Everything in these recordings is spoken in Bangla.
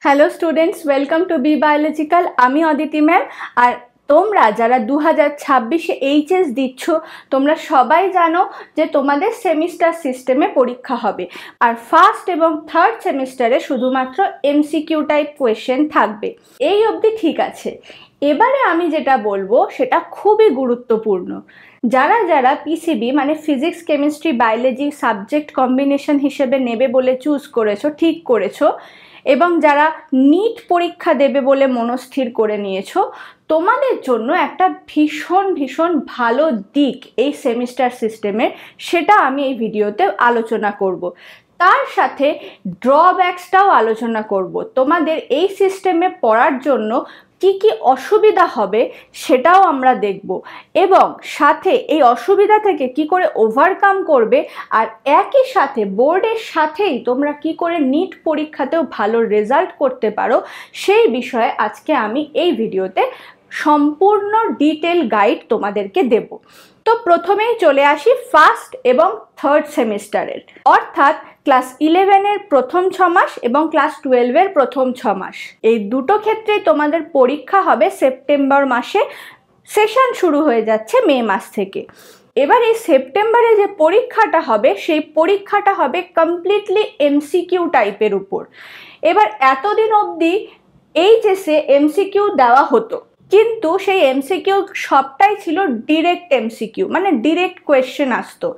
Hello students, welcome to B biological. আমি অদিতি ম্যাম। আর তোমরা যারা 2026-এ এইচএস দিচ্ছ, তোমরা সবাই জানো যে তোমাদের সেমিস্টার সিস্টেমে পরীক্ষা হবে। আর ফার্স্ট এবং থার্ড সেমিস্টারে শুধুমাত্র এমসিকিউ টাইপ কোয়েশ্চেন থাকবে। এই অবধি ঠিক আছে। এবারে আমি যেটা বলবো সেটা খুবই গুরুত্বপূর্ণ। যারা যারা পিসিবি মানে physics chemistry biology subject combination হিসেবে নেবে বলে চুজ করেছো, ঠিক করেছো, এবং যারা নিট পরীক্ষা দেবে বলে মনস্থির করে নিয়েছো, তোমাদের জন্য একটা ভীষণ ভীষণ ভালো দিক এই সেমিস্টার সিস্টেমের, সেটা আমি এই ভিডিওতে আলোচনা করব। তার সাথে ড্রব্যাকসটাও আলোচনা করব। তোমাদের এই সিস্টেমে পড়ার জন্য কি কি অসুবিধা হবে সেটাও আমরা দেখব, এবং সাথে এই অসুবিধা থেকে কি করে ওভারকাম করবে, আর একই সাথে বোর্ডের সাথেই তোমরা কি করে নিট পরীক্ষাতেও ভালো রেজাল্ট করতে পারো সেই বিষয়ে আজকে আমি এই ভিডিওতে সম্পূর্ণ ডিটেল গাইড তোমাদেরকে দেব। তো প্রথমেই চলে আসি ফার্স্ট এবং থার্ড সেমিস্টারের, অর্থাৎ ক্লাস 11-এর প্রথম 6 মাস এবং ক্লাস 12-এর প্রথম 6 মাস। এই দুটো ক্ষেত্রেই তোমাদের পরীক্ষা হবে সেপ্টেম্বর মাসে। সেশন শুরু হয়ে যাচ্ছে মে মাস থেকে। এবার এই সেপ্টেম্বরে যে পরীক্ষাটা হবে সেই পরীক্ষাটা হবে কমপ্লিটলি এমসিকিউ টাইপের উপর। এবার এতদিন অবধি এইচএসে এমসিকিউ দেওয়া হতো, কিন্তু সেই এমসিকিউ সবটাই ছিল ডিরেক্ট এমসিকিউ, মানে ডিরেক্ট কোয়েশ্চেন আসতো।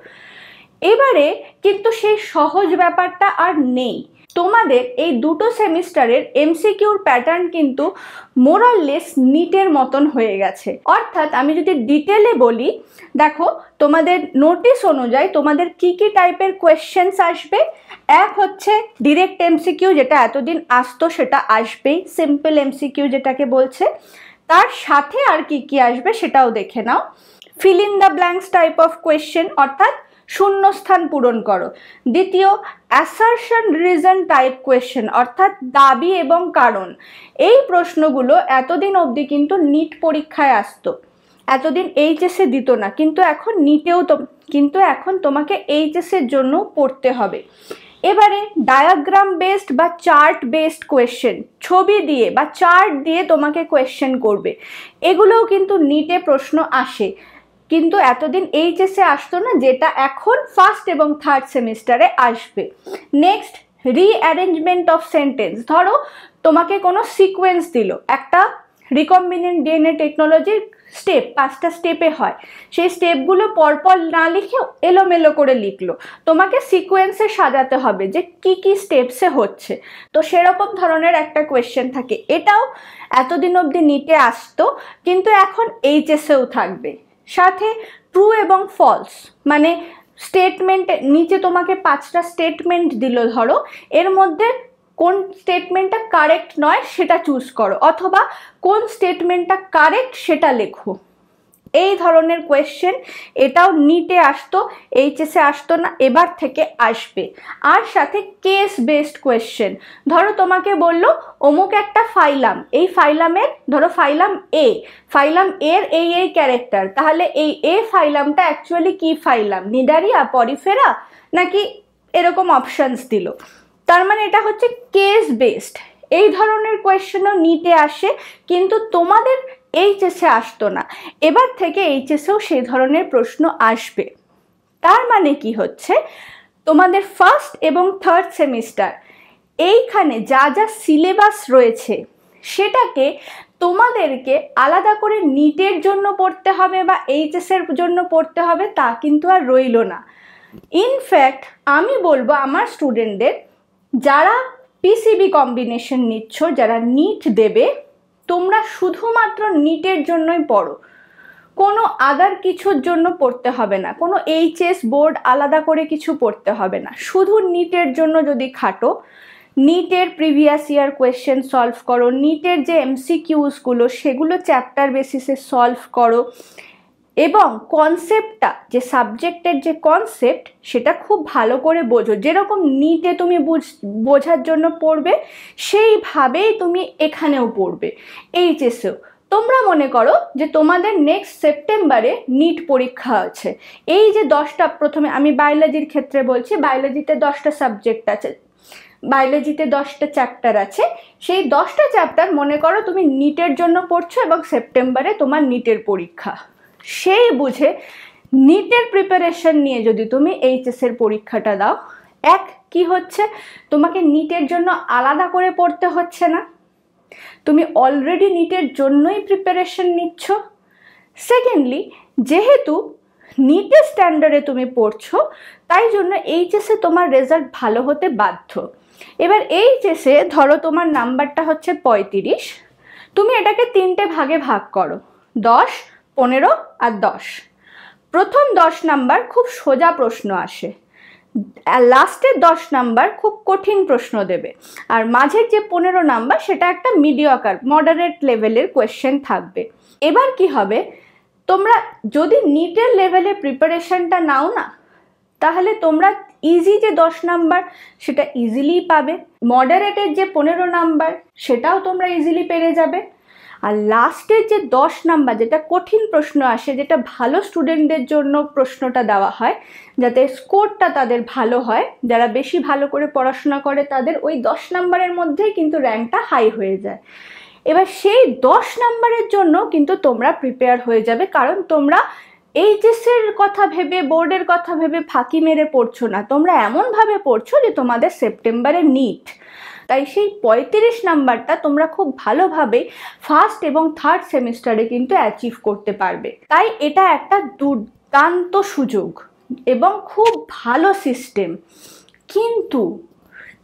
এবারে কিন্তু সেই সহজ ব্যাপারটা আর নেই। তোমাদের এই দুটো সেমিস্টারের এমসিকিউর প্যাটার্ন কিন্তু মোরাললেস নিটের মতন হয়ে গেছে। অর্থাৎ আমি যদি ডিটেলে বলি, দেখো তোমাদের নোটিশ অনুযায়ী তোমাদের কি কি টাইপের কোয়েশ্চেন্স আসবে। এক হচ্ছে ডিরেক্ট এমসিকিউ, যেটা এতদিন আসতো সেটা আসবেই, সিম্পল এমসিকিউ যেটাকে বলছে। তার সাথে আর কি কি আসবে সেটাও দেখে নাও। Fill in the blanks type of question, অর্থাৎ শূন্যস্থান পূরণ করো। দ্বিতীয়, অ্যাসারশন রিজন টাইপ কোয়েশ্চেন, অর্থাৎ দাবি এবং কারণ। এই প্রশ্নগুলো এতদিন অবধি কিন্তু নিট পরীক্ষায় আসতো, এতদিন এইচএসে দিত না, কিন্তু এখন নিটেও এখন তোমাকে এইচএসের জন্য পড়তে হবে। এবারে ডায়াগ্রাম বেসড বা চার্ট বেসড কোয়েশ্চেন, ছবি দিয়ে বা চার্ট দিয়ে তোমাকে কোয়েশ্চেন করবে। এগুলোও কিন্তু নিটে প্রশ্ন আসে, কিন্তু এতদিন এইচএসে আসতো না, যেটা এখন ফার্স্ট এবং থার্ড সেমিস্টারে আসবে। Next, rearrangement of sentence. ধরো তোমাকে কোনো সিকোয়েন্স দিল, একটা রিকম্বিনেন্ট ডিএনএ টেকনোলজির স্টেপ 5টা স্টেপে হয়, সেই স্টেপগুলো পরপর না লিখে এলোমেলো করে লিখলো। তোমাকে সিকোয়েন্সে সাজাতে হবে যে কি কি স্টেপসে হচ্ছে। তো সেরকম ধরনের একটা কোয়েশ্চেন থাকে। এটাও এতদিন অবধি নিটে আসতো, কিন্তু এখন এইচএসেও থাকবে। সাথে ট্রু এবং ফলস, মানে স্টেটমেন্ট নিচে তোমাকে 5টা স্টেটমেন্ট দিল, ধরো এর মধ্যে কোন স্টেটমেন্টটা কারেক্ট নয় সেটা চুজ করো, অথবা কোন স্টেটমেন্টটা কারেক্ট সেটা লেখো। এই ধরনের কোয়েশ্চেন এটাও নিটে আসতো, এইচএসে আসতো না, এবার থেকে আসবে। আর সাথে কেস বেসড কোয়েশ্চেন। ধরো তোমাকে বললো অমুক একটা ফাইলাম, এই ফাইলামের, ধরো ফাইলাম এ, ফাইলাম এর এই এই ক্যারেক্টার, তাহলে এই এ ফাইলামটা অ্যাকচুয়ালি কি ফাইলাম, নিডারিয়া, পরিফেরা, নাকি এরকম অপশনস দিল। তার মানে এটা হচ্ছে কেস বেসড। এই ধরনের কোয়েশ্চেনও নিটে আসে, কিন্তু তোমাদের এইচএসে আসতো না। এবার থেকে এইচএসেও সেই ধরনের প্রশ্ন আসবে। তার মানে কি হচ্ছে, তোমাদের ফার্স্ট এবং থার্ড সেমিস্টার এইখানে যা যা সিলেবাস রয়েছে সেটাকে তোমাদেরকে আলাদা করে নিটের জন্য পড়তে হবে বা এইচএসের জন্য পড়তে হবে তা কিন্তু আর রইল না। ইনফ্যাক্ট আমি বলবো আমার স্টুডেন্টদের, যারা পিসিবি কম্বিনেশন নিচ্ছ, যারা নিট দেবে, তোমরা শুধুমাত্র নিটের জন্যই পড়ো, কোনো আদার কিছুর জন্য পড়তে হবে না, কোনো এইচএস বোর্ড আলাদা করে কিছু পড়তে হবে না। শুধু নিটের জন্য যদি খাটো, নিটের প্রিভিয়াস ইয়ার কোয়েশ্চেন সলভ করো, নিটের যে এমসিকিউসগুলো সেগুলো চ্যাপ্টার বেসিসে সলভ করো, এবং কনসেপ্টটা, যে সাবজেক্টের যে কনসেপ্ট সেটা খুব ভালো করে বোঝো। যেরকম নিটে তুমি বোঝার জন্য পড়বে, সেইভাবেই তুমি এখানেও পড়বে, এইচএসেও। তোমরা মনে করো যে তোমাদের নেক্সট সেপ্টেম্বরে নিট পরীক্ষা আছে। এই যে 10টা, প্রথমে আমি বায়োলজির ক্ষেত্রে বলছি, বায়োলজিতে 10টা সাবজেক্ট আছে, বায়োলজিতে 10টা চ্যাপ্টার আছে, সেই 10টা চ্যাপ্টার মনে করো তুমি নিটের জন্য পড়ছো এবং সেপ্টেম্বরে তোমার নিটের পরীক্ষা, সেই বুঝে নিটের প্রিপারেশন নিয়ে যদি তুমি এইচএসের পরীক্ষাটা দাও, এক কি হচ্ছে, তোমাকে নিটের জন্য আলাদা করে পড়তে হচ্ছে না, তুমি অলরেডি নিটের জন্যই প্রিপারেশন নিচ্ছ। সেকেন্ডলি, যেহেতু নিটের স্ট্যান্ডার্ডে তুমি পড়ছো, তাই জন্য এইচএসে তোমার রেজাল্ট ভালো হতে বাধ্য। এবার এইচএসে ধরো তোমার নাম্বারটা হচ্ছে 35, তুমি এটাকে 3টে ভাগে ভাগ করো, 10, 15 আর 10। প্রথম 10 নাম্বার খুব সোজা প্রশ্ন আসে, লাস্টের 10 নাম্বার খুব কঠিন প্রশ্ন দেবে, আর মাঝের যে 15 নাম্বার সেটা একটা মিডিয়কার মডারেট লেভেলের কোয়েশ্চেন থাকবে। এবার কি হবে, তোমরা যদি নিটের লেভেলে প্রিপারেশনটা নাও না, তাহলে তোমরা ইজি যে 10 নাম্বার সেটা ইজিলি পাবে, মডারেটের যে 15 নাম্বার সেটাও তোমরা ইজিলি পেরে যাবে, আর লাস্টের যে 10 নাম্বার যেটা কঠিন প্রশ্ন আসে, যেটা ভালো স্টুডেন্টদের জন্য প্রশ্নটা দেওয়া হয় যাতে স্কোরটা তাদের ভালো হয়, যারা বেশি ভালো করে পড়াশোনা করে তাদের ওই 10 নাম্বারের মধ্যেই কিন্তু র্যাঙ্কটা হাই হয়ে যায়। এবার সেই 10 নাম্বারের জন্য কিন্তু তোমরা প্রিপেয়ার হয়ে যাবে, কারণ তোমরা এইচএসের কথা ভেবে, বোর্ডের কথা ভেবে ফাঁকি মেরে পড়ছো না, তোমরা এমনভাবে পড়ছো যে তোমাদের সেপ্টেম্বরে নিট। তাই সেই 35 নাম্বারটা তোমরা খুব ভালোভাবে ফার্স্ট এবং থার্ড সেমিস্টারে কিন্তু অ্যাচিভ করতে পারবে। তাই এটা একটা দুর্দান্ত সুযোগ এবং খুব ভালো সিস্টেম।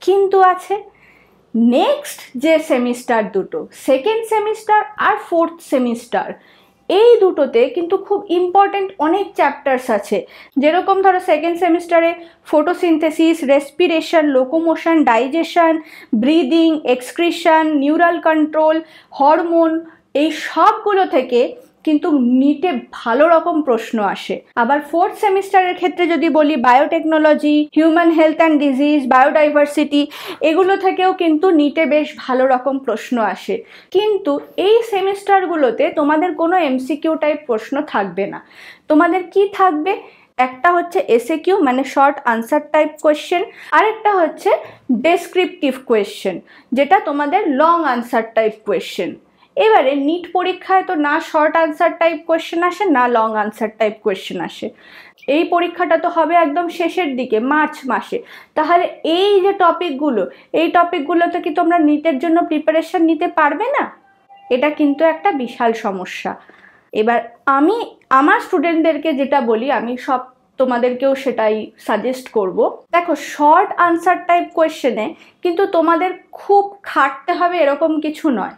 কিন্তু আছে, নেক্সট যে সেমিস্টার দুটো, সেকেন্ড সেমিস্টার আর ফোর্থ সেমিস্টার, এই দুটোতে কিন্তু খুব ইম্পর্টেন্ট অনেক চ্যাপ্টার্স আছে। যেরকম ধরো সেকেন্ড সেমিস্টারে photosynthesis, respiration, locomotion, digestion, breathing, excretion, neural control, hormone, এই সবগুলো থেকে কিন্তু নিটে ভালো রকম প্রশ্ন আসে। আবার ফোর্থ সেমিস্টারের ক্ষেত্রে যদি বলি, biotechnology, human health and disease, biodiversity, এগুলো থেকেও কিন্তু নিটে বেশ ভালো রকম প্রশ্ন আসে। কিন্তু এই সেমিস্টারগুলোতে তোমাদের কোনো এমসিকিউ টাইপ প্রশ্ন থাকবে না, তোমাদের কি থাকবে, একটা হচ্ছে এসএকিউ মানে শর্ট আনসার টাইপ কোয়েশ্চেন, আরেকটা হচ্ছে ডেসক্রিপটিভ কোয়েশ্চেন যেটা তোমাদের লং আনসার টাইপ কোয়েশ্চেন। এবারে নিট পরীক্ষায় তো না শর্ট আনসার টাইপ কোয়েশ্চেন আসে, না লং আনসার টাইপ কোয়েশ্চেন আসে। এই পরীক্ষাটা তো হবে একদম শেষের দিকে, মার্চ মাসে। তাহলে এই যে টপিকগুলো, এই টপিকগুলোতে কি তোমরা নিটের জন্য প্রিপারেশন নিতে পারবে না? এটা কিন্তু একটা বিশাল সমস্যা। এবার আমি আমার স্টুডেন্টদেরকে যেটা বলি, আমি সব তোমাদেরকেও সেটাই সাজেস্ট করব। দেখো, শর্ট আনসার টাইপ কোয়েশ্চেনে কিন্তু তোমাদের খুব খাটতে হবে এরকম কিছু নয়।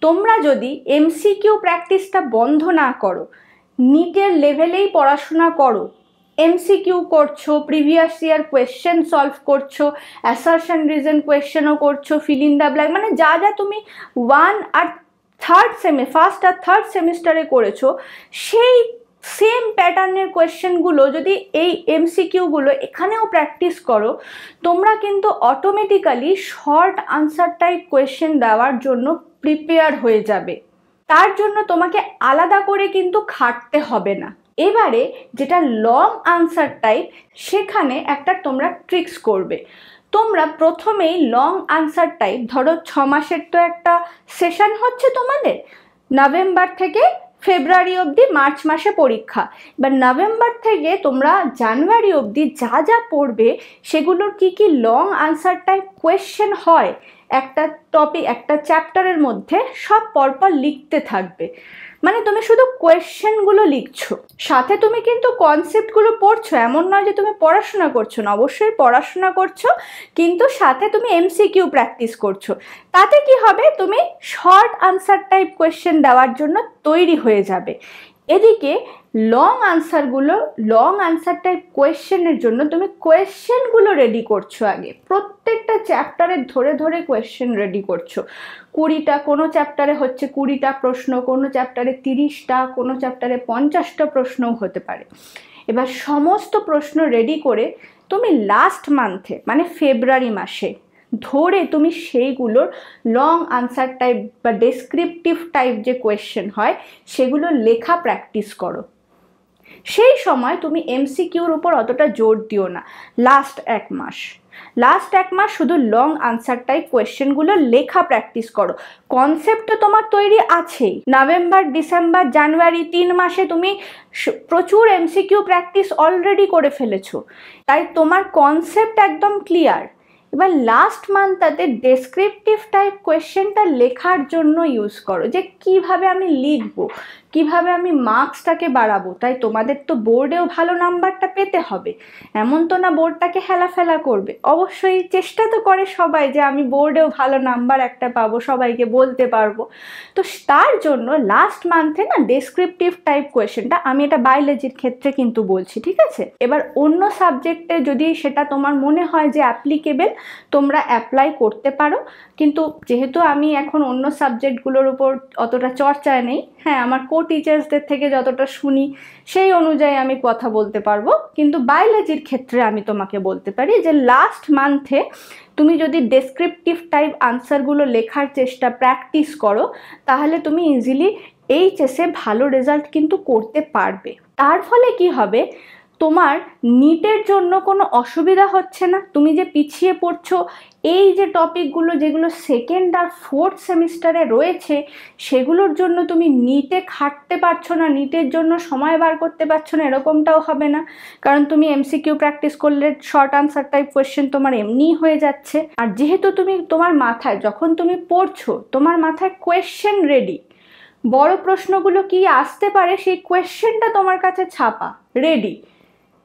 তোমরা যদি এমসিকিউ প্র্যাকটিসটা বন্ধ না করো, নিটের লেভেলেই পড়াশোনা করো, এমসিকিউ করছো, প্রিভিয়াস ইয়ার কোয়েশ্চেন সলভ করছো, অ্যাসারশন রিজন কোয়েশ্চেনও করছো, ফিল ইন দ্য ব্ল্যাঙ্ক, মানে যা যা তুমি ফার্স্ট আর থার্ড সেমিস্টারে করেছো, সেই সেম প্যাটার্নের কোয়েশ্চেনগুলো যদি এই এমসিকিউগুলো এখানেও প্র্যাকটিস করো, তোমরা কিন্তু automatically short answer type question দেওয়ার জন্য প্রিপেয়ার হয়ে যাবে। তার জন্য তোমাকে আলাদা করে কিন্তু খাটতে হবে না। এবারে যেটা লং আনসার টাইপ, সেখানে একটা তোমরা ট্রিক্স করবে। তোমরা প্রথমেই লং আনসার টাইপ, ধরো 6 মাসের তো একটা সেশন হচ্ছে তোমাদের, নভেম্বর থেকে ফেব্রুয়ারি অবধি মার্চ মাসে পরীক্ষা। এবার নভেম্বর থেকে তোমরা জানুয়ারি অবধি যা যা পড়বে, সেগুলোর কি কি লং আনসার টাইপ কোয়েশ্চেন হয়, একটা টপিক, একটা চ্যাপ্টারের মধ্যে সব পরপর লিখতে থাকবে। মানে তুমি শুধু কোয়েশ্চেনগুলো লিখছো, সাথে তুমি কিন্তু কনসেপ্টগুলো পড়ছো, এমন নয় যে তুমি পড়াশোনা করছো না, অবশ্যই পড়াশোনা করছো, কিন্তু সাথে তুমি এমসিকিউ প্র্যাকটিস করছো। তাতে কি হবে, তুমি শর্ট আনসার টাইপ কোয়েশ্চেন দেওয়ার জন্য তৈরি হয়ে যাবে। এদিকে লং আনসার টাইপ কোয়েশ্চেনের জন্য তুমি কোয়েশ্চেনগুলো রেডি করছো আগে, প্রত্যেকটা চ্যাপ্টারে ধরে ধরে কোয়েশ্চেন রেডি করছো। 20টা, কোনো চ্যাপ্টারে হচ্ছে 20টা প্রশ্ন, কোনো চ্যাপ্টারে 30টা, কোনো চ্যাপ্টারে 50টা প্রশ্নও হতে পারে। এবার সমস্ত প্রশ্ন রেডি করে তুমি লাস্ট মান্থে মানে ফেব্রুয়ারি মাসে ধরে তুমি সেইগুলোর লং আনসার টাইপ বা ডেসক্রিপটিভ টাইপ যে কোয়েশ্চেন হয়, সেগুলো লেখা প্র্যাকটিস করো। সেই সময় তুমি এমসিকিউর উপর অতটা জোর দিও না লাস্ট 1 মাস। লাস্ট 1 মাস শুধু লং আনসার টাইপ কোয়েশ্চেনগুলো লেখা প্র্যাকটিস করো। কনসেপ্ট তো তোমার তৈরি আছেই। নভেম্বর, ডিসেম্বর, জানুয়ারি 3 মাসে তুমি প্রচুর এমসিকিউ প্র্যাকটিস অলরেডি করে ফেলেছো, তাই তোমার কনসেপ্ট একদম ক্লিয়ার। এবার লাস্ট মান্থটাতে ডেসক্রিপটিভ টাইপ কোয়েশ্চেনটা লেখার জন্য ইউজ করো, যে কিভাবে আমি লিখবো, কিভাবে আমি মার্কসটাকে বাড়াবো। তাই তোমাদের তো বোর্ডেও ভালো নাম্বারটা পেতে হবে, এমন তো না বোর্ডটাকে হেলাফেলা করবে। অবশ্যই চেষ্টা তো করে সবাই যে আমি বোর্ডেও ভালো নাম্বার একটা পাবো, সবাইকে বলতে পারবো। তো তার জন্য লাস্ট মান্থে না ডেসক্রিপটিভ টাইপ কোয়েশ্চেনটা, আমি এটা বায়োলজির ক্ষেত্রে কিন্তু বলছি, ঠিক আছে। এবার অন্য সাবজেক্টে যদি সেটা তোমার মনে হয় যে অ্যাপ্লিকেবল, তোমরা অ্যাপ্লাই করতে পারো। কিন্তু যেহেতু আমি এখন অন্য সাবজেক্টগুলোর উপর অতটা চর্চায় নেই, হ্যাঁ আমার টিচার্সদের থেকে যতটা শুনি সেই অনুযায়ী আমি কথা বলতে পারবো। কিন্তু বায়োলজির ক্ষেত্রে আমি তোমাকে বলতে পারি যে লাস্ট মান্থে তুমি যদি ডেসক্রিপটিভ টাইপ আনসারগুলো লেখার চেষ্টা প্র্যাকটিস করো, তাহলে তুমি ইজিলি এইচএসে ভালো রেজাল্ট কিন্তু করতে পারবে। তার ফলে কি হবে, তোমার নিটের জন্য কোনো অসুবিধা হচ্ছে না। তুমি যে পিছিয়ে পড়ছো, এই যে টপিকগুলো যেগুলো সেকেন্ড আর ফোর্থ সেমিস্টারে রয়েছে, সেগুলোর জন্য তুমি নিটে খাটতে পারছো না, নিটের জন্য সময় বার করতে পারছো না, এরকমটাও হবে না। কারণ তুমি এমসিকিউ প্র্যাকটিস করলে শর্ট আনসার টাইপ কোয়েশ্চেন তোমার এমনিই হয়ে যাচ্ছে। আর যেহেতু তুমি তোমার মাথায় যখন তুমি পড়ছো, তোমার মাথায় কোয়েশ্চেন রেডি, বড় প্রশ্নগুলো কি আসতে পারে সেই কোয়েশ্চেনটা তোমার কাছে ছাপা রেডি।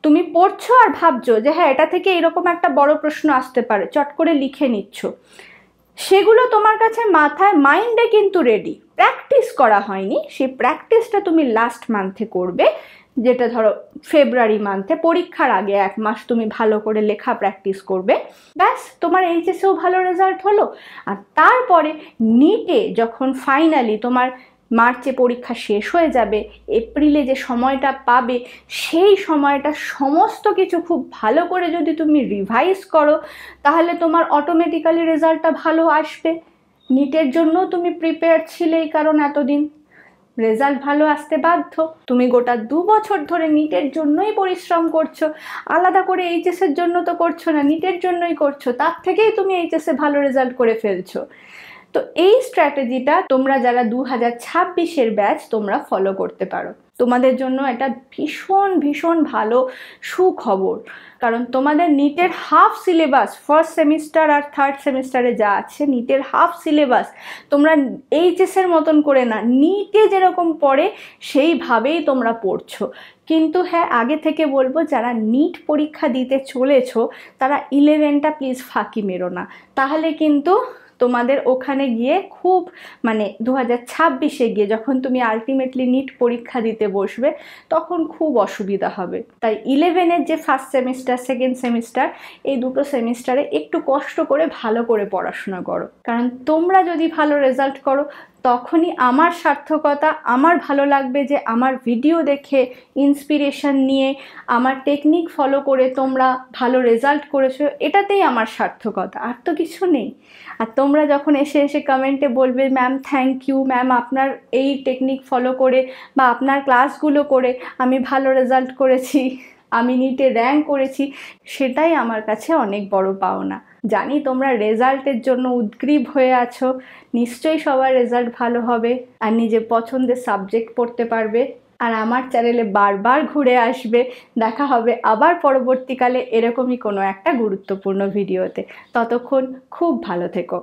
তুমি পড়ছো আর ভাবছো যে হ্যাঁ এটা থেকে এরকম একটা বড় প্রশ্ন আসতে পারে, চট করে লিখে নিচ্ছ। সেগুলো তোমার কাছে মাথায় মাইন্ডে কিন্তু রেডি, প্র্যাকটিস করা হয়নি। সেই প্র্যাকটিসটা তুমি লাস্ট মান্থে করবে, যেটা ধরো ফেব্রুয়ারি মান্থে পরীক্ষার আগে 1 মাস তুমি ভালো করে লেখা প্র্যাকটিস করবে, ব্যাস তোমার এইচএসেও ভালো রেজাল্ট হলো। আর তারপরে নিটে যখন ফাইনালি তোমার মার্চে পরীক্ষা শেষ হয়ে যাবে, এপ্রিলে যে সময়টা পাবে, সেই সময়টা সমস্ত কিছু খুব ভালো করে যদি তুমি রিভাইজ করো, তাহলে তোমার অটোমেটিক্যালি রেজাল্টটা ভালো আসবে। নিটের জন্য তুমি প্রিপেয়ার ছিলেই, কারণ এতদিন রেজাল্ট ভালো আসতে বাধ্য। তুমি গোটা 2 বছর ধরে নিটের জন্যই পরিশ্রম করছো, আলাদা করে এইচএসের জন্য তো করছো না, নিটের জন্যই করছো, তার থেকেই তুমি এইচএসে ভালো রেজাল্ট করে ফেলছো। তো এই স্ট্র্যাটেজিটা তোমরা যারা 2026-এর ব্যাচ, তোমরা ফলো করতে পারো। তোমাদের জন্য এটা ভীষণ ভীষণ ভালো সুখবর, কারণ তোমাদের নিটের হাফ সিলেবাস, ফার্স্ট সেমিস্টার আর থার্ড সেমিস্টারে যা আছে নিটের হাফ সিলেবাস তোমরা এইচএসের মতন করে না, নিটে যেরকম পড়ে সেইভাবেই তোমরা পড়ছো। কিন্তু হ্যাঁ আগে থেকে বলবো, যারা নিট পরীক্ষা দিতে চলেছো তারা 11টা প্লিজ ফাঁকি মেরো না, তাহলে কিন্তু তোমাদের ওখানে গিয়ে খুব মানে 2026-এ গিয়ে যখন তুমি আলটিমেটলি নিট পরীক্ষা দিতে বসবে, তখন খুব অসুবিধা হবে। তাই 11-এর যে ফার্স্ট সেমিস্টার, সেকেন্ড সেমিস্টার, এই দুটো সেমিস্টারে একটু কষ্ট করে ভালো করে পড়াশোনা করো। কারণ তোমরা যদি ভালো রেজাল্ট করো, তখনই আমার সার্থকতা, আমার ভালো লাগবে যে আমার ভিডিও দেখে ইন্সপিরেশন নিয়ে আমার টেকনিক ফলো করে তোমরা ভালো রেজাল্ট করেছো, এটাতেই আমার সার্থকতা, আর তো কিছু নেই। আর তোমরা যখন এসে এসে কমেন্টে বলবে ম্যাম থ্যাংক ইউ ম্যাম, আপনার এই টেকনিক ফলো করে বা আপনার ক্লাসগুলো করে আমি ভালো রেজাল্ট করেছি, আমি নিটে র্যাঙ্ক করেছি, সেটাই আমার কাছে অনেক বড় পাওনা। জানি তোমরা রেজাল্টের জন্য উদ্গ্রীব হয়ে আছো, নিশ্চয়ই সবার রেজাল্ট ভালো হবে আর নিজের পছন্দের সাবজেক্ট পড়তে পারবে, আর আমার চ্যানেলে বারবার ঘুরে আসবে। দেখা হবে আবার পরবর্তীকালে এরকমই কোনো একটা গুরুত্বপূর্ণ ভিডিওতে। ততক্ষণ খুব ভালো থেকো।